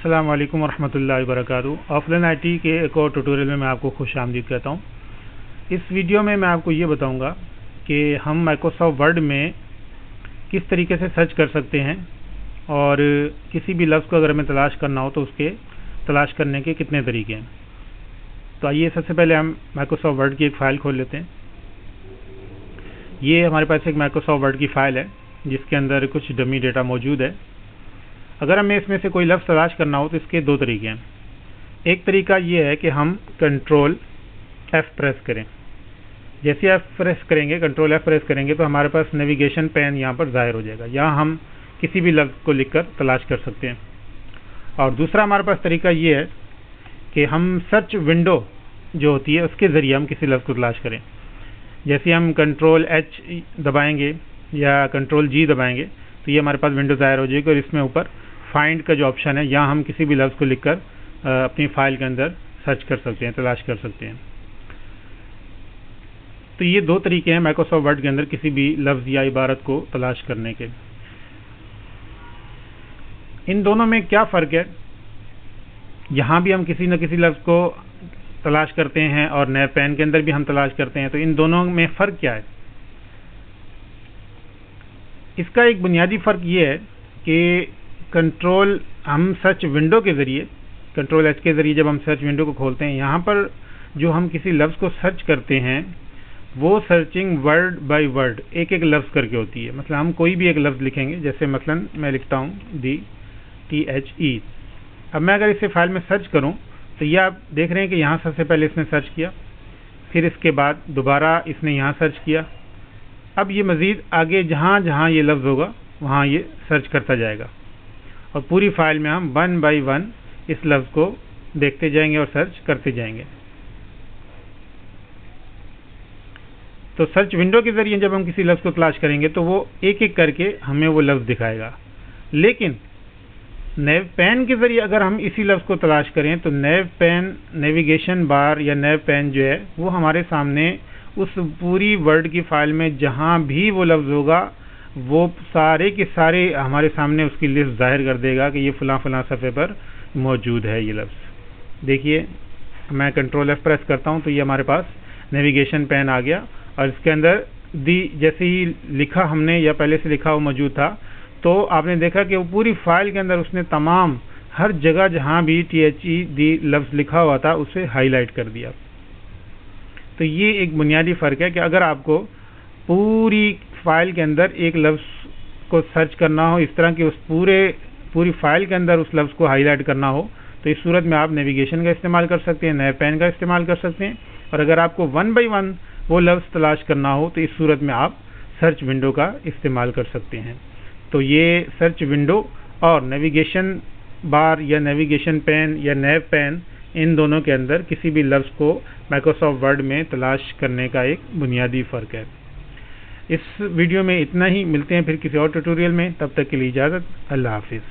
अस्सलाम वालेकुम वरहमतुल्लाहि वबरकातुहू। ऑफलाइन आईटी के एक और ट्यूटोरियल में मैं आपको खुश आमदीद कहता हूँ। इस वीडियो में मैं आपको ये बताऊँगा कि हम माइक्रोसॉफ्ट वर्ड में किस तरीके से सर्च कर सकते हैं और किसी भी लफ्ज़ को अगर हमें तलाश करना हो तो उसके तलाश करने के कितने तरीके हैं। तो आइए सबसे पहले हम माइक्रोसॉफ्ट वर्ड की एक फ़ाइल खोल लेते हैं। ये हमारे पास एक माइक्रोसॉफ्ट वर्ड की फ़ाइल है जिसके अंदर कुछ डमी डेटा मौजूद है। अगर हमें इसमें से कोई लफ्ज़ तलाश करना हो तो इसके दो तरीके हैं। एक तरीका ये है कि हम कंट्रोल F प्रेस करें। जैसे आप प्रेस करेंगे, कंट्रोल F प्रेस करेंगे तो हमारे पास नेविगेशन पैन यहाँ पर ज़ाहिर हो जाएगा। यहाँ हम किसी भी लफ्ज़ को लिखकर तलाश कर सकते हैं। और दूसरा हमारे पास तरीका ये है कि हम सर्च विंडो जो होती है उसके ज़रिए हम किसी लफ्ज़ को तलाश करें। जैसे हम कंट्रोल H दबाएंगे या कंट्रोल G दबाएंगे तो ये हमारे पास विंडो ज़ाहिर हो जाएगी और इसमें ऊपर फाइंड का जो ऑप्शन है, यहाँ हम किसी भी लफ्ज़ को लिखकर अपनी फ़ाइल के अंदर सर्च कर सकते हैं, तलाश कर सकते हैं। तो ये दो तरीके हैं माइक्रोसॉफ्ट वर्ड के अंदर किसी भी लफ्ज़ या इबारत को तलाश करने के। इन दोनों में क्या फ़र्क है? यहाँ भी हम किसी न किसी लफ्ज़ को तलाश करते हैं और नए पेन के अंदर भी हम तलाश करते हैं। तो इन दोनों में फ़र्क क्या है? इसका एक बुनियादी फ़र्क ये है कि कंट्रोल हम सर्च विंडो के ज़रिए, कंट्रोल H के ज़रिए जब हम सर्च विंडो को खोलते हैं, यहाँ पर जो हम किसी लफ्ज़ को सर्च करते हैं वो सर्चिंग वर्ड बाय वर्ड एक एक लफ्ज़ करके होती है। मतलब हम कोई भी एक लफ्ज़ लिखेंगे, जैसे मसलन मैं लिखता हूँ THE। अब मैं अगर इसे फाइल में सर्च करूँ तो ये आप देख रहे हैं कि यहाँ सबसे पहले इसने सर्च किया, फिर इसके बाद दोबारा इसने यहाँ सर्च किया। अब ये मज़ीद आगे जहाँ जहाँ ये लफ्ज़ होगा वहाँ ये सर्च करता जाएगा और पूरी फाइल में हम वन बाय वन इस लफ्ज़ को देखते जाएंगे और सर्च करते जाएंगे। तो सर्च विंडो के ज़रिए जब हम किसी लफ्ज़ को तलाश करेंगे तो वो एक एक करके हमें वो लफ्ज़ दिखाएगा। लेकिन नेव पेन के ज़रिए अगर हम इसी लफ्ज़ को तलाश करें तो नेव पेन, नेविगेशन बार या नेव पेन जो है वो हमारे सामने उस पूरी वर्ड की फ़ाइल में जहाँ भी वो लफ्ज़ होगा वो सारे के सारे हमारे सामने उसकी लिस्ट ज़ाहिर कर देगा कि ये फ़लाँ फ़लाँ सफ़े पर मौजूद है ये लफ्ज़। देखिए मैं कंट्रोल F प्रेस करता हूँ तो ये हमारे पास नेविगेशन पेन आ गया और इसके अंदर जैसे ही लिखा हमने या पहले से लिखा वो मौजूद था तो आपने देखा कि वो पूरी फाइल के अंदर उसने तमाम हर जगह जहाँ भी THE लफ्ज़ लिखा हुआ था उसे हाईलाइट कर दिया। तो ये एक बुनियादी फ़र्क है कि अगर आपको पूरी फाइल के अंदर एक लफ्ज़ को सर्च करना हो, इस तरह की उस पूरी फाइल के अंदर उस लफ्ज़ को हाईलाइट करना हो तो इस सूरत में आप नेविगेशन का इस्तेमाल कर सकते हैं, नए पेन का इस्तेमाल कर सकते हैं। और अगर आपको वन बाय वन वो लफ्ज़ तलाश करना हो तो इस सूरत में आप सर्च विंडो का इस्तेमाल कर सकते हैं। तो ये सर्च विंडो और नेविगेशन बार या नेविगेशन पेन या नैव पेन, इन दोनों के अंदर किसी भी लफ्ज़ को माइक्रोसॉफ्ट वर्ड में तलाश करने का एक बुनियादी फ़र्क है। इस वीडियो में इतना ही। मिलते हैं फिर किसी और ट्यूटोरियल में, तब तक के लिए इजाज़त। अल्लाह हाफ़िज़।